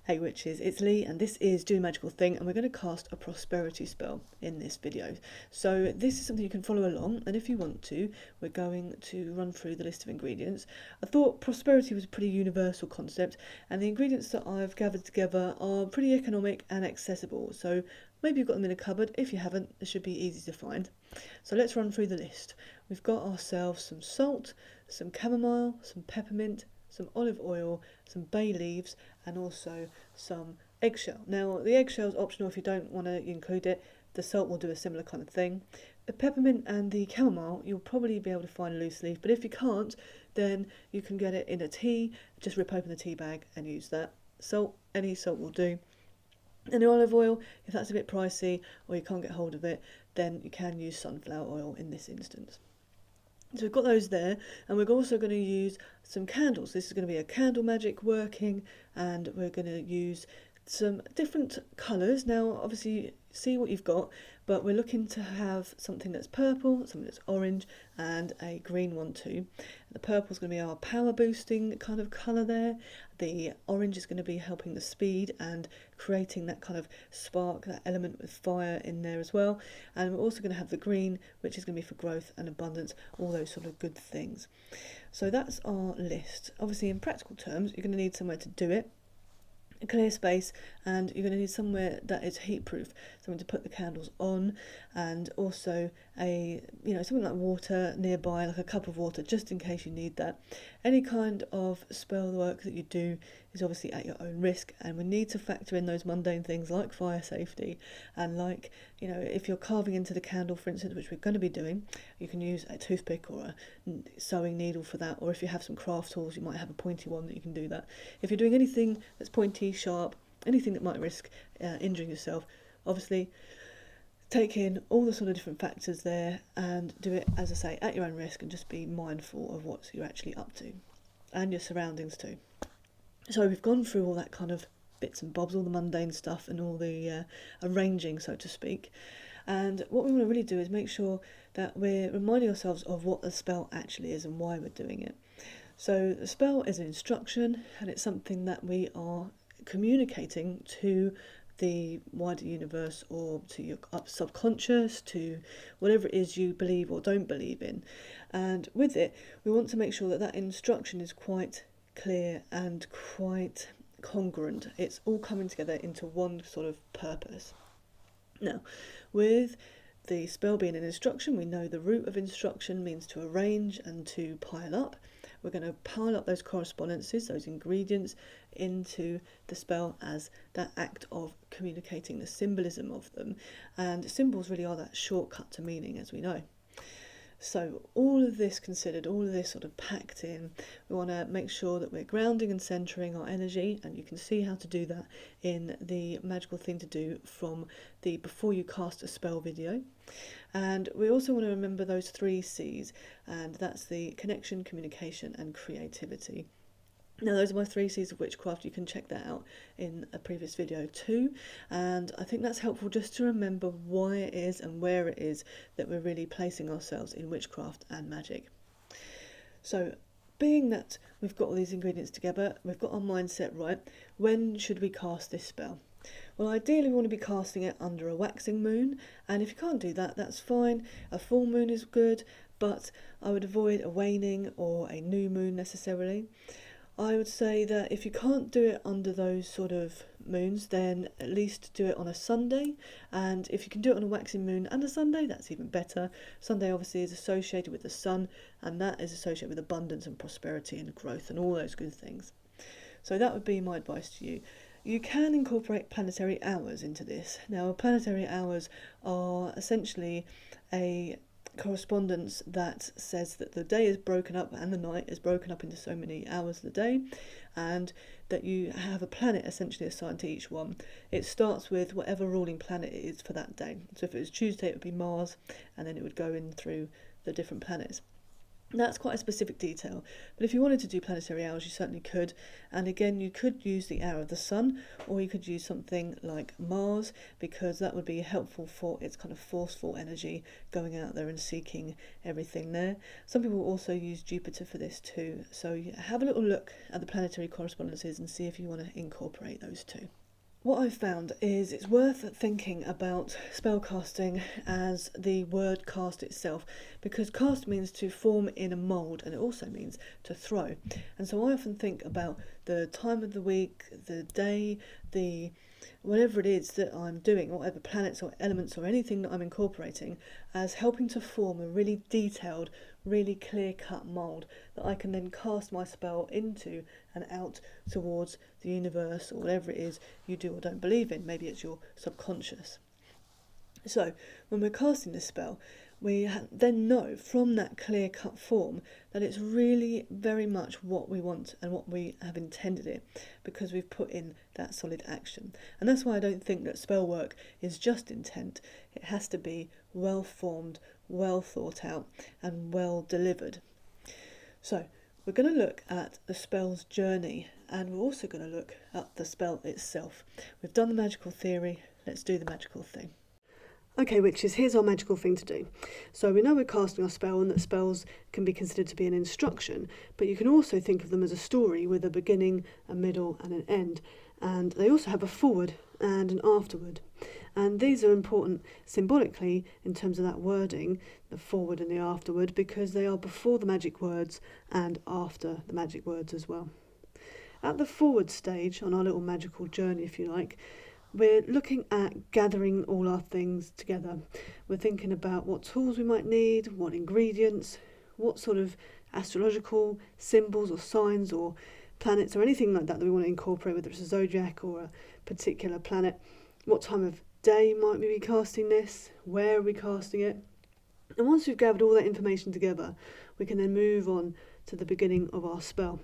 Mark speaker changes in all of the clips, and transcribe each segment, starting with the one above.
Speaker 1: Hey witches, it's Lee and this is Do Magical Thing, and we're going to cast a prosperity spell in this video. So this is something you can follow along, and if you want to, we're going to run through the list of ingredients. I thought prosperity was a pretty universal concept, and the ingredients that I've gathered together are pretty economic and accessible, so maybe you've got them in a cupboard. If you haven't, they should be easy to find. So let's run through the list. We've got ourselves some salt, some chamomile, some peppermint, some olive oil, some bay leaves, and also some eggshell. Now, the eggshell is optional if you don't want to include it. The salt will do a similar kind of thing. The peppermint and the chamomile you'll probably be able to find loose leaf, but if you can't, then you can get it in a tea. Just rip open the tea bag and use that. Salt, any salt will do. And the olive oil, if that's a bit pricey or you can't get hold of it, then you can use sunflower oil in this instance. So we've got those there, and we're also going to use some candles. This is going to be a candle magic working, and we're going to use some different colours. Now, obviously, see what you've got, but we're looking to have something that's purple, something that's orange, and a green one too. The purple is going to be our power boosting kind of colour there. The orange is going to be helping the speed and creating that kind of spark, that element with fire in there as well. And we're also going to have the green, which is going to be for growth and abundance, all those sort of good things. So that's our list. Obviously, in practical terms, you're going to need somewhere to do it. A clear space, and you're going to need somewhere that is heat proof, something to put the candles on, and also something like water nearby, like a cup of water, just in case you need that. Any kind of spell work that you do is obviously at your own risk, and we need to factor in those mundane things like fire safety, and like, if you're carving into the candle, for instance, which we're going to be doing, you can use a toothpick or a sewing needle for that, or if you have some craft tools, you might have a pointy one that you can do that. If you're doing anything that's pointy, sharp, anything that might risk injuring yourself, obviously take in all the sort of different factors there and do it, as I say, at your own risk, and just be mindful of what you're actually up to and your surroundings too. So we've gone through all that kind of bits and bobs, all the mundane stuff and all the arranging, so to speak. And what we want to really do is make sure that we're reminding ourselves of what the spell actually is and why we're doing it. So the spell is an instruction, and it's something that we are communicating to the wider universe, or to your subconscious, to whatever it is you believe or don't believe in. And with it, we want to make sure that that instruction is quite clear and quite congruent. It's all coming together into one sort of purpose. Now, with the spell being an instruction, we know the root of instruction means to arrange and to pile up. We're going to pile up those correspondences, those ingredients, into the spell as that act of communicating the symbolism of them. And symbols really are that shortcut to meaning, as we know. So all of this considered, all of this sort of packed in, we want to make sure that we're grounding and centering our energy, and you can see how to do that in the magical thing to do from the before you cast a spell video. And we also want to remember those 3 C's, and that's the connection, communication and creativity. Now, those are my 3 C's of witchcraft. You can check that out in a previous video too. And I think that's helpful just to remember why it is and where it is that we're really placing ourselves in witchcraft and magic. So, being that we've got all these ingredients together, we've got our mindset right, when should we cast this spell? Well, ideally we want to be casting it under a waxing moon, and if you can't do that, that's fine. A full moon is good, but I would avoid a waning or a new moon necessarily. I would say that if you can't do it under those sort of moons, then at least do it on a Sunday. And if you can do it on a waxing moon and a Sunday, that's even better. Sunday obviously is associated with the sun, and that is associated with abundance and prosperity and growth and all those good things. So that would be my advice to you. You can incorporate planetary hours into this. Now, planetary hours are essentially a correspondence that says that the day is broken up and the night is broken up into so many hours of the day, and that you have a planet essentially assigned to each one. It starts with whatever ruling planet it is for that day. So if it was Tuesday, it would be Mars, and then it would go in through the different planets. That's quite a specific detail, but if you wanted to do planetary hours, you certainly could. And again, you could use the hour of the sun, or you could use something like Mars, because that would be helpful for its kind of forceful energy going out there and seeking everything there. Some people also use Jupiter for this too, so have a little look at the planetary correspondences and see if you want to incorporate those two. What I've found is it's worth thinking about spellcasting as the word cast itself, because cast means to form in a mould, and it also means to throw. And so I often think about the time of the week, the day, the whatever it is that I'm doing, whatever planets or elements or anything that I'm incorporating, as helping to form a really detailed, really clear-cut mould that I can then cast my spell into and out towards the universe, or whatever it is you do or don't believe in. Maybe it's your subconscious. So when we're casting this spell, we then know from that clear-cut form that it's really very much what we want and what we have intended it, because we've put in that solid action. And that's why I don't think that spell work is just intent. It has to be well formed, well thought out, and well delivered. So we're going to look at the spell's journey, and we're also going to look at the spell itself. We've done the magical theory, let's do the magical thing. Okay, witches, here's our magical thing to do. So we know we're casting our spell and that spells can be considered to be an instruction, but you can also think of them as a story with a beginning, a middle and an end. And they also have a forward and an afterward. And these are important symbolically in terms of that wording, the forward and the afterward, because they are before the magic words and after the magic words as well. At the forward stage, on our little magical journey, if you like, we're looking at gathering all our things together. We're thinking about what tools we might need, what ingredients, what sort of astrological symbols or signs or planets or anything like that that we want to incorporate, whether it's a zodiac or a particular planet. What time of day might we be casting this? Where are we casting it? And once we've gathered all that information together, we can then move on to the beginning of our spell.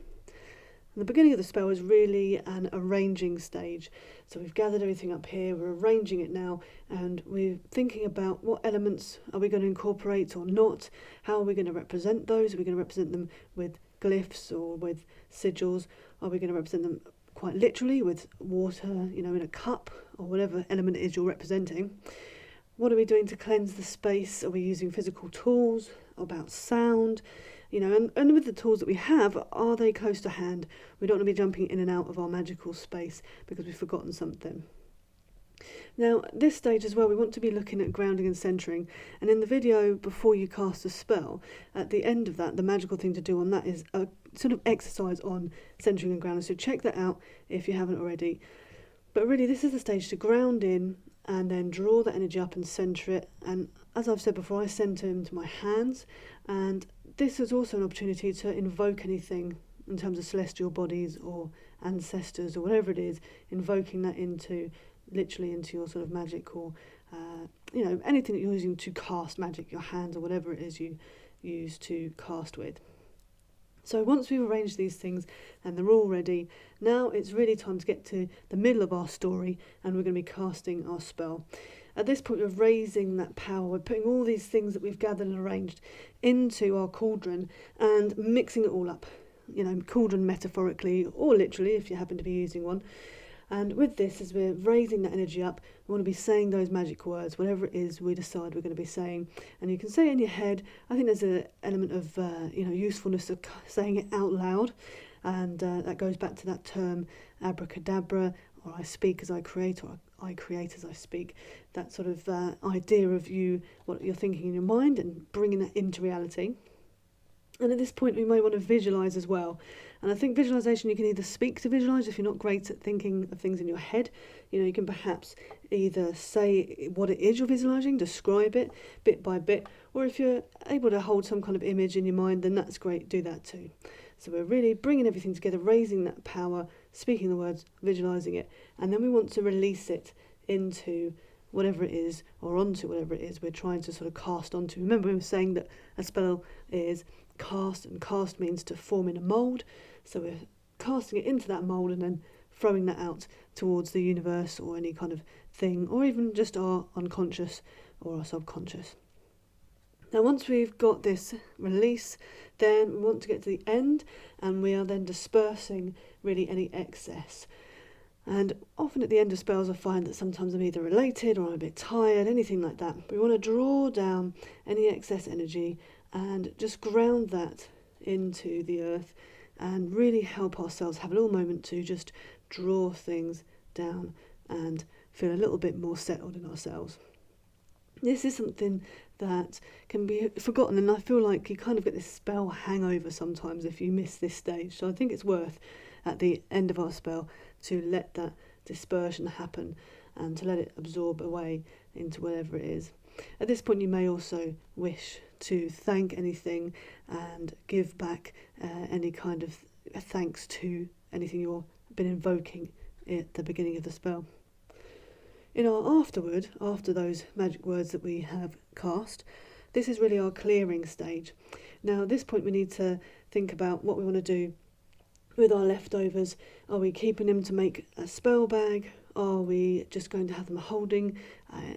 Speaker 1: And the beginning of the spell is really an arranging stage. So we've gathered everything up here, we're arranging it now, and we're thinking about what elements are we going to incorporate or not, how are we going to represent those, are we going to represent them with glyphs or with sigils, are we going to represent them quite literally with water, in a cup, or whatever element it is you're representing. What are we doing to cleanse the space? Are we using physical tools? About sound? And with the tools that we have, are they close to hand? We don't want to be jumping in and out of our magical space because we've forgotten something. Now, at this stage as well, we want to be looking at grounding and centering. And in the video before you cast a spell, at the end of that, the magical thing to do on that is a sort of exercise on centering and grounding. So check that out if you haven't already. But really, this is the stage to ground in and then draw that energy up and centre it. And as I've said before, I centre into my hands, and this is also an opportunity to invoke anything in terms of celestial bodies or ancestors or whatever it is, invoking that literally into your sort of magic or, anything that you're using to cast magic, your hands or whatever it is you use to cast with. So once we've arranged these things and they're all ready, now it's really time to get to the middle of our story, and we're going to be casting our spell. At this point, we're raising that power. We're putting all these things that we've gathered and arranged into our cauldron and mixing it all up. Cauldron metaphorically or literally if you happen to be using one. And with this, as we're raising that energy up, we want to be saying those magic words, whatever it is we decide we're going to be saying. And you can say it in your head. I think there's an element of usefulness of saying it out loud, and that goes back to that term abracadabra, or I speak as I create, or I create as I speak. That sort of idea of what you're thinking in your mind and bringing that into reality. And at this point, we may want to visualise as well. And I think visualisation, you can either speak to visualise if you're not great at thinking of things in your head. You can perhaps either say what it is you're visualising, describe it bit by bit, or if you're able to hold some kind of image in your mind, then that's great, do that too. So we're really bringing everything together, raising that power, speaking the words, visualising it, and then we want to release it into whatever it is, or onto whatever it is we're trying to sort of cast onto. Remember, we were saying that a spell is cast, and cast means to form in a mould, so we're casting it into that mould and then throwing that out towards the universe or any kind of thing, or even just our unconscious or our subconscious. Now once we've got this release, then we want to get to the end, and we are then dispersing really any excess. And often at the end of spells I find that sometimes I'm either related or I'm a bit tired, anything like that. But we want to draw down any excess energy and just ground that into the earth and really help ourselves have a little moment to just draw things down and feel a little bit more settled in ourselves. This is something that can be forgotten, and I feel like you kind of get this spell hangover sometimes if you miss this stage. So I think it's worth at the end of our spell to let that dispersion happen and to let it absorb away into whatever it is. At this point you may also wish to thank anything and give back any kind of thanks to anything you've been invoking at the beginning of the spell. In our afterward, after those magic words that we have cast, this is really our clearing stage. Now at this point we need to think about what we want to do with our leftovers. Are we keeping them to make a spell bag? Are we just going to have them holding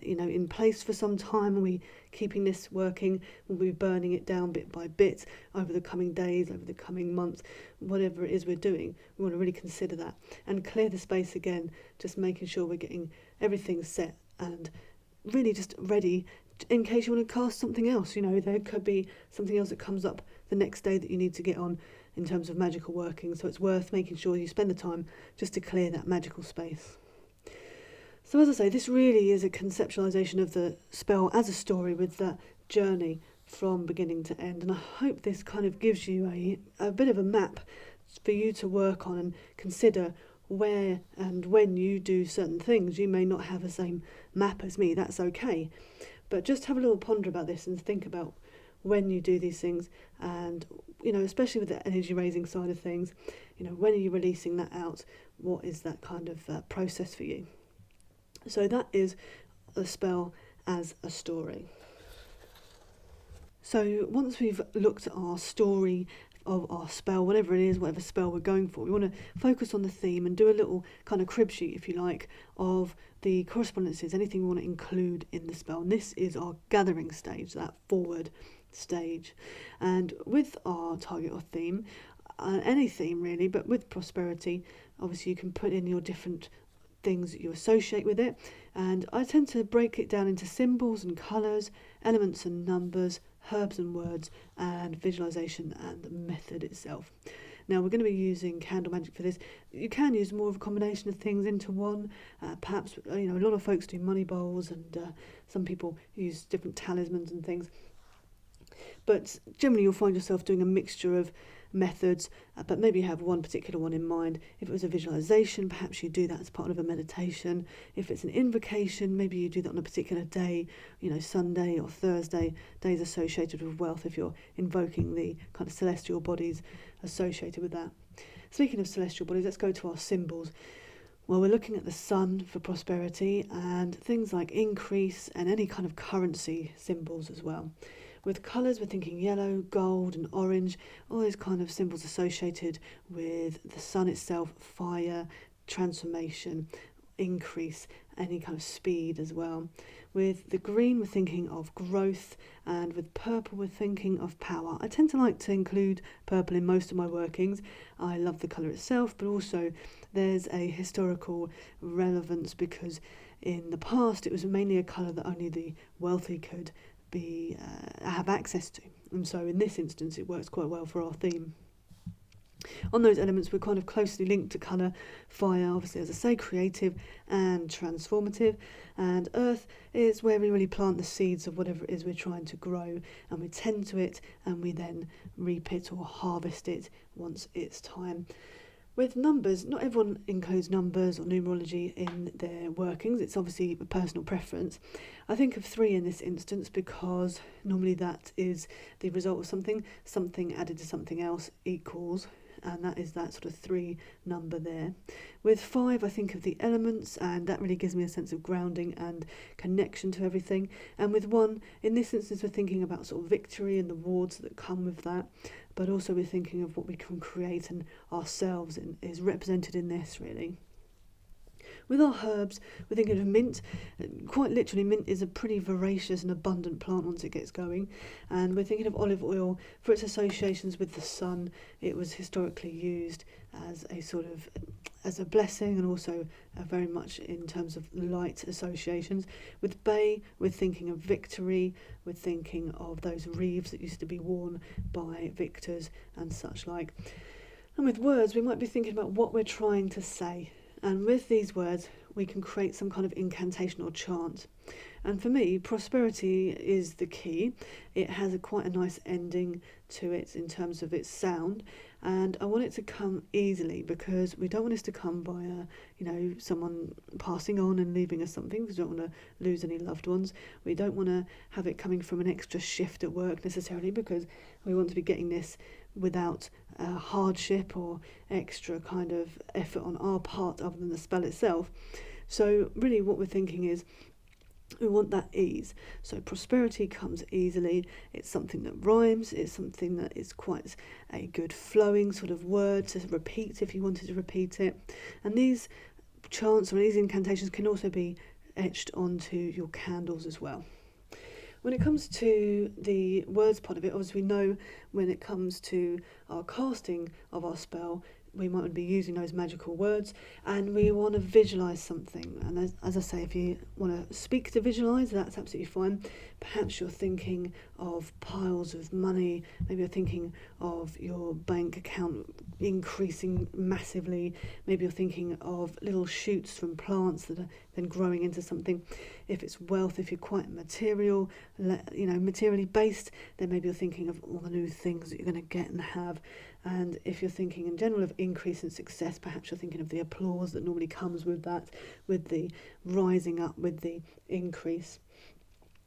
Speaker 1: in place for some time? Are we keeping this working? Will we be burning it down bit by bit over the coming days, over the coming months? Whatever it is we're doing, we want to really consider that and clear the space again, just making sure we're getting everything set and really just ready in case you want to cast something else. There could be something else that comes up the next day that you need to get on in terms of magical working, so it's worth making sure you spend the time just to clear that magical space. So as I say, this really is a conceptualisation of the spell as a story with that journey from beginning to end, and I hope this kind of gives you a bit of a map for you to work on and consider where and when you do certain things. You may not have the same map as me, that's okay, but just have a little ponder about this and think about when you do these things, and especially with the energy raising side of things, when are you releasing that out? What is that kind of process for you? So that is the spell as a story. So once we've looked at our story of our spell, whatever it is, whatever spell we're going for, we want to focus on the theme and do a little kind of crib sheet, if you like, of the correspondences, anything we want to include in the spell. And this is our gathering stage, that forward stage. And with our target or theme, any theme really, but with prosperity, obviously you can put in your different things that you associate with it, and I tend to break it down into symbols and colours, elements and numbers, herbs and words, and visualization and the method itself. Now we're going to be using candle magic for this. You can use more of a combination of things into one. Perhaps a lot of folks do money bowls, and some people use different talismans and things. But generally you'll find yourself doing a mixture of methods, but maybe you have one particular one in mind. If it was a visualization, perhaps you do that as part of a meditation. If it's an invocation, maybe you do that on a particular day, Sunday or Thursday, days associated with wealth, if you're invoking the kind of celestial bodies associated with that. Speaking of celestial bodies, let's go to our symbols. Well, we're looking at the sun for prosperity, and things like increase and any kind of currency symbols as well. With colours, we're thinking yellow, gold and orange, all those kind of symbols associated with the sun itself, fire, transformation, increase, any kind of speed as well. With the green, we're thinking of growth, and with purple, we're thinking of power. I tend to like to include purple in most of my workings. I love the colour itself, but also there's a historical relevance because in the past it was mainly a colour that only the wealthy could have access to, and so in this instance it works quite well for our theme. On those elements, we're kind of closely linked to colour. Fire, obviously, as I say, creative and transformative, and earth is where we really plant the seeds of whatever it is we're trying to grow, and we tend to it, and we then reap it or harvest it once it's time. With numbers, not everyone includes numbers or numerology in their workings. It's obviously a personal preference. I think of 3 in this instance because normally that is the result of something added to something else equals, and that is that sort of 3 number there. With 5, I think of the elements, and that really gives me a sense of grounding and connection to everything. And with 1, in this instance, we're thinking about sort of victory and the rewards that come with that, but also we're thinking of what we can create, and ourselves is represented in this really. With our herbs, we're thinking of mint. Quite literally, mint is a pretty voracious and abundant plant once it gets going. And we're thinking of olive oil for its associations with the sun. It was historically used as a sort of as a blessing, and also very much in terms of light associations. With bay, we're thinking of victory. We're thinking of those wreaths that used to be worn by victors and such like. And with words, we might be thinking about what we're trying to say. And with these words, we can create some kind of incantation or chant. And for me, prosperity is the key. It has quite a nice ending to it in terms of its sound. And I want it to come easily, because we don't want this to come via, someone passing on and leaving us something, because we don't want to lose any loved ones. We don't want to have it coming from an extra shift at work necessarily, because we want to be getting this without hardship or extra kind of effort on our part other than the spell itself. So really what we're thinking is we want that ease. So prosperity comes easily. It's something that rhymes. It's something that is quite a good flowing sort of word to repeat if you wanted to repeat it. And these chants or these incantations can also be etched onto your candles as well. When it comes to the words part of it, obviously we know when it comes to our casting of our spell, we might be using those magical words, and we want to visualise something. And as I say, if you want to speak to visualise, that's absolutely fine. Perhaps you're thinking of piles of money. Maybe you're thinking of your bank account increasing massively. Maybe you're thinking of little shoots from plants that are then growing into something. If it's wealth, if you're quite materially based, then maybe you're thinking of all the new things that you're going to get and have. And if you're thinking in general of increase in success, perhaps you're thinking of the applause that normally comes with that, with the rising up, with the increase.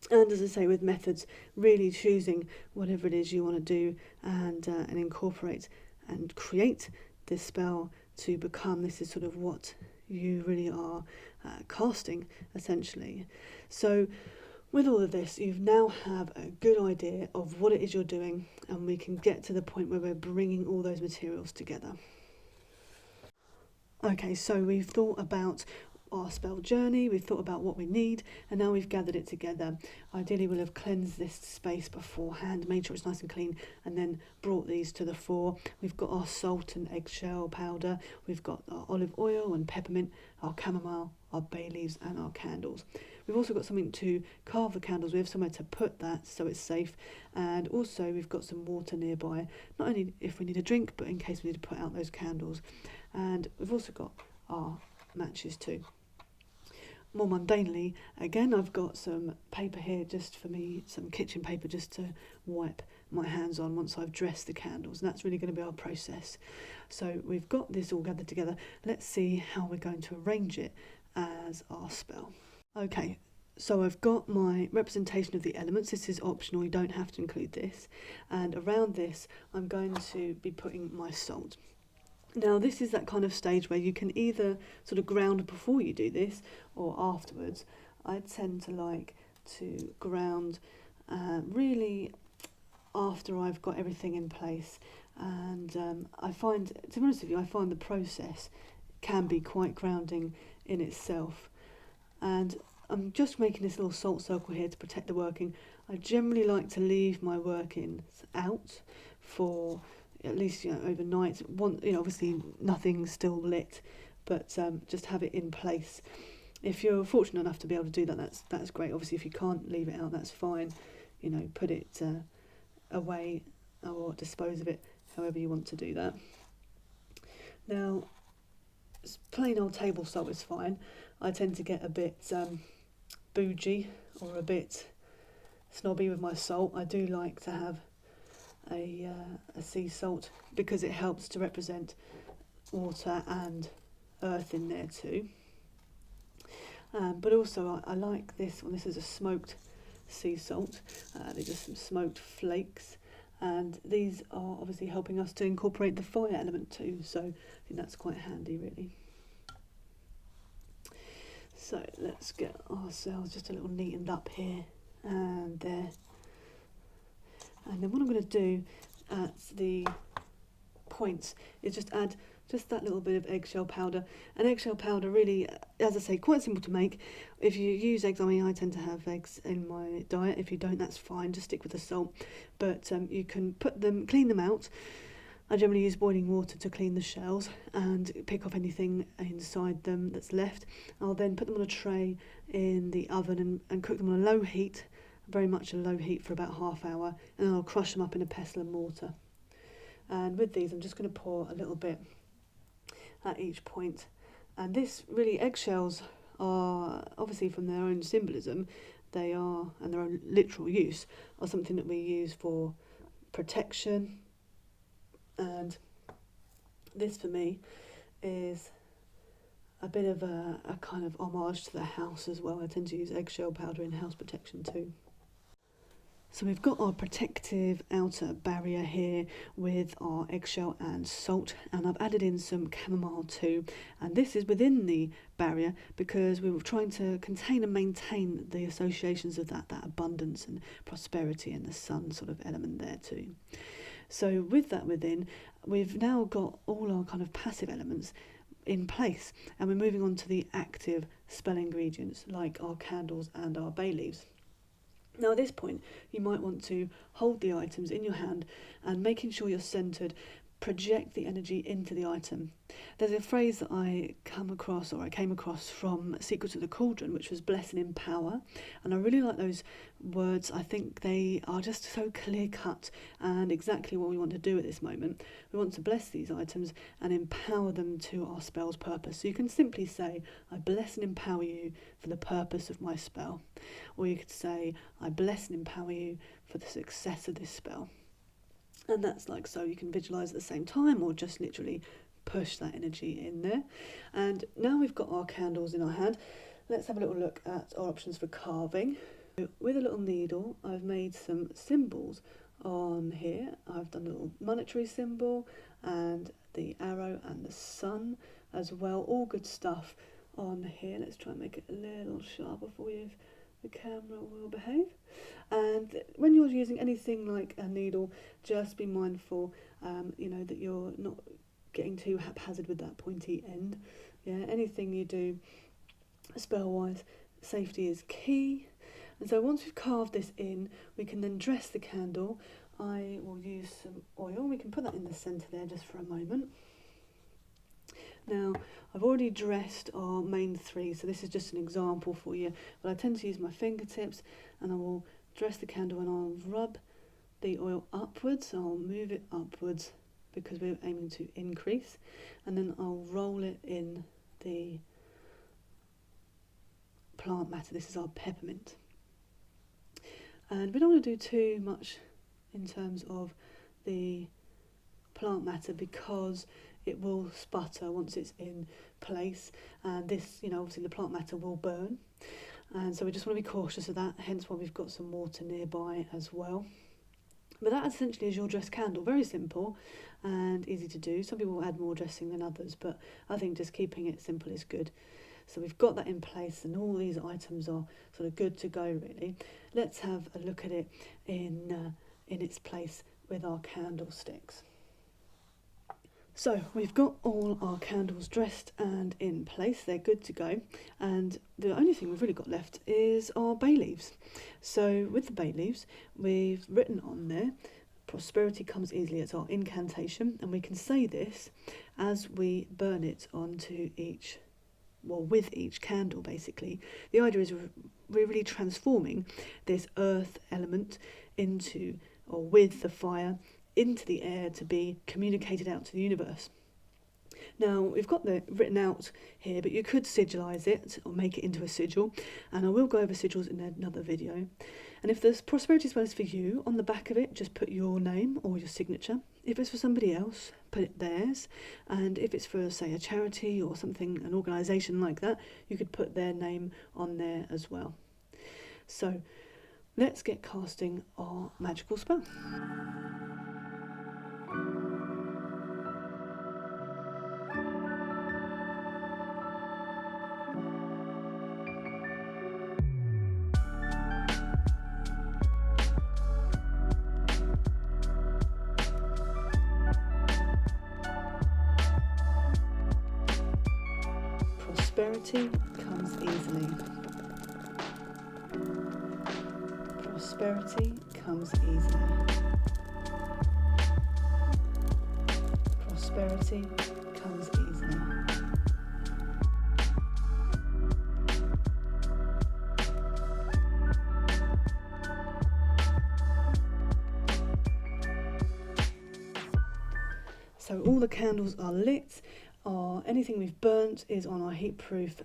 Speaker 1: And as I say, with methods, really choosing whatever it is you want to do and incorporate and create this spell to become. This is sort of what you really are casting, essentially. So with all of this, you now have a good idea of what it is you're doing, and we can get to the point where we're bringing all those materials together. Okay, so we've thought about our spell journey, we've thought about what we need, and now we've gathered it together. Ideally we'll have cleansed this space beforehand, made sure it's nice and clean, and then brought these to the fore. We've got our salt and eggshell powder, we've got our olive oil and peppermint, our chamomile, our bay leaves, and our candles. We've also got something to carve the candles with, somewhere to put that so it's safe, and also we've got some water nearby, not only if we need a drink, but in case we need to put out those candles. And we've also got our matches too. More mundanely, again, I've got some paper here just for me, some kitchen paper just to wipe my hands on once I've dressed the candles, and that's really going to be our process. So we've got this all gathered together. Let's see how we're going to arrange it as our spell. Okay, so I've got my representation of the elements. This is optional, you don't have to include this. And around this, I'm going to be putting my salt. Now this is that kind of stage where you can either sort of ground before you do this or afterwards. I tend to like to ground really after I've got everything in place, and I find, to be honest with you, I find the process can be quite grounding in itself. And I'm just making this little salt circle here to protect the working. I generally like to leave my workings out for at least overnight. Obviously nothing's still lit, but just have it in place. If you're fortunate enough to be able to do that, that's great. Obviously if you can't leave it out, that's fine. Put it away or dispose of it however you want to do that. Now plain old table salt is fine. I tend to get a bit bougie or a bit snobby with my salt. I do like to have a sea salt because it helps to represent water and earth in there too. But also I like this one. This is a smoked sea salt. They're just some smoked flakes, and these are obviously helping us to incorporate the fire element too, so I think that's quite handy really. So let's get ourselves just a little neatened up here and there. And then what I'm going to do at the points is just add just that little bit of eggshell powder. And eggshell powder really, as I say, quite simple to make. If you use eggs, I mean, I tend to have eggs in my diet. If you don't, that's fine, just stick with the salt. But you can clean them out. I generally use boiling water to clean the shells and pick off anything inside them that's left. I'll then put them on a tray in the oven and cook them on a low heat, very much a low heat, for about half hour, and then I'll crush them up in a pestle and mortar. And with these, I'm just going to pour a little bit at each point. And this really, eggshells are, obviously from their own symbolism, they are, and their own literal use, are something that we use for protection. And this for me is a bit of a kind of homage to the house as well. I tend to use eggshell powder in house protection too. So we've got our protective outer barrier here with our eggshell and salt, and I've added in some chamomile too, and this is within the barrier because we were trying to contain and maintain the associations of that abundance and prosperity and the sun sort of element there too. So with that within, we've now got all our kind of passive elements in place, and we're moving on to the active spell ingredients like our candles and our bay leaves. Now at this point, you might want to hold the items in your hand and making sure you're centered, project the energy into the item. There's a phrase that I came across from Secrets of the Cauldron, which was bless and empower, and I really like those words. I think they are just so clear cut and exactly what we want to do at this moment. We want to bless these items and empower them to our spell's purpose. So you can simply say, I bless and empower you for the purpose of my spell, or you could say, I bless and empower you for the success of this spell. And that's like so. You can visualise at the same time or just literally push that energy in there. And now we've got our candles in our hand, let's have a little look at our options for carving. With a little needle, I've made some symbols on here. I've done a little monetary symbol and the arrow and the sun as well. All good stuff on here. Let's try and make it a little sharper for you if the camera will behave. And when you're using anything like a needle, just be mindful, that you're not getting too haphazard with that pointy end. Yeah, anything you do spell-wise, safety is key. And so once we've carved this in, we can then dress the candle. I will use some oil. We can put that in the centre there just for a moment. Now, I've already dressed our main three, so this is just an example for you, but I tend to use my fingertips, and I will dress the candle and I'll rub the oil upwards. I'll move it upwards because we're aiming to increase, and then I'll roll it in the plant matter. This is our peppermint. And we don't want to do too much in terms of the plant matter because it will sputter once it's in place, and this, obviously the plant matter will burn, and so we just want to be cautious of that, hence why we've got some water nearby as well. But that essentially is your dressed candle. Very simple and easy to do. Some people will add more dressing than others, but I think just keeping it simple is good. So we've got that in place and all these items are sort of good to go really. Let's have a look at it in its place with our candlesticks. So we've got all our candles dressed and in place, they're good to go, and the only thing we've really got left is our bay leaves. So with the bay leaves, we've written on there, prosperity comes easily. It's our incantation, and we can say this as we burn it onto with each candle basically. The idea is we're really transforming this earth element with the fire into the air to be communicated out to the universe. Now we've got the written out here, but you could sigilize it or make it into a sigil, and I will go over sigils in another video. And if this prosperity spell is for you, on the back of it just put your name or your signature. If it's for somebody else, put it theirs, and if it's for, say, a charity or something, an organisation like that, you could put their name on there as well. So let's get casting our magical spell. Prosperity comes easily. Prosperity comes easily. Prosperity comes easily. So all the candles are lit. Anything we've burnt is on our heat-proof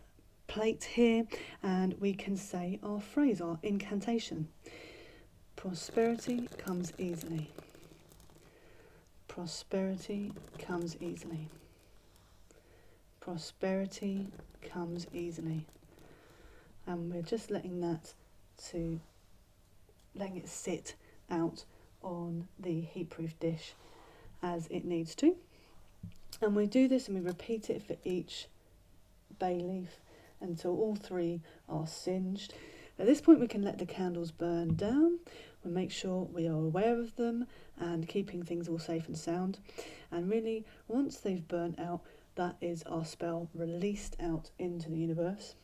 Speaker 1: plate here, and we can say our phrase, our incantation. Prosperity comes easily. Prosperity comes easily. Prosperity comes easily. And we're just letting it sit out on the heat-proof dish as it needs to. And we do this and we repeat it for each bay leaf until all three are singed. At this point we can let the candles burn down. We'll make sure we are aware of them and keeping things all safe and sound. And really, once they've burnt out, that is our spell released out into the universe.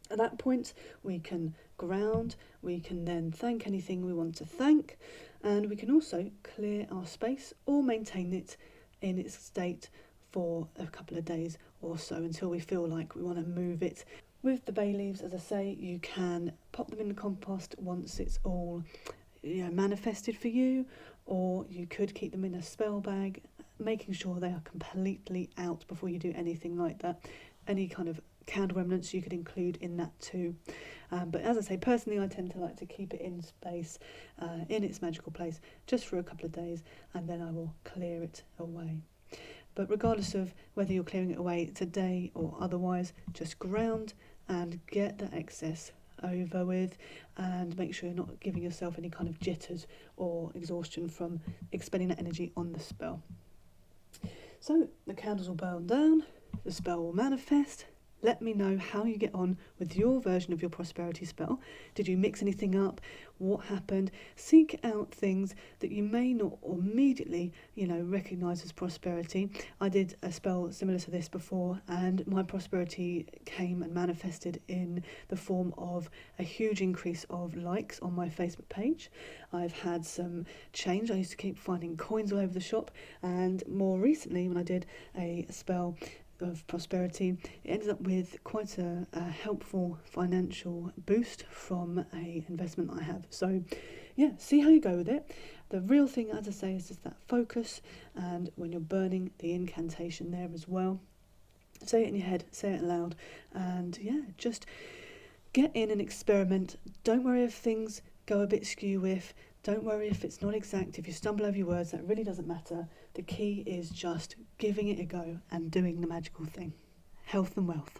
Speaker 1: At that point we can ground, we can then thank anything we want to thank, and we can also clear our space or maintain it in its state for a couple of days or so until we feel like we want to move it. With the bay leaves, as I say, you can pop them in the compost once it's all manifested for you, or you could keep them in a spell bag, making sure they are completely out before you do anything like that. Any kind of candle remnants you could include in that too. But as I say, personally I tend to like to keep it in space, in its magical place, just for a couple of days, and then I will clear it away. But regardless of whether you're clearing it away today or otherwise, just ground and get the excess over with, and make sure you're not giving yourself any kind of jitters or exhaustion from expending that energy on the spell. So the candles will burn down, the spell will manifest. Let me know how you get on with your version of your prosperity spell. Did you mix anything up? What happened? Seek out things that you may not immediately, recognise as prosperity. I did a spell similar to this before, and my prosperity came and manifested in the form of a huge increase of likes on my Facebook page. I've had some change. I used to keep finding coins all over the shop, and more recently when I did a spell of prosperity, it ended up with quite a helpful financial boost from a investment I have. So yeah, see how you go with it. The real thing, as I say, is just that focus, and when you're burning, the incantation there as well. Say it in your head, say it aloud, and just get in and experiment. Don't worry if things go a bit skew with. Don't worry if it's not exact, if you stumble over your words, that really doesn't matter. The key is just giving it a go and doing the magical thing. Health and wealth.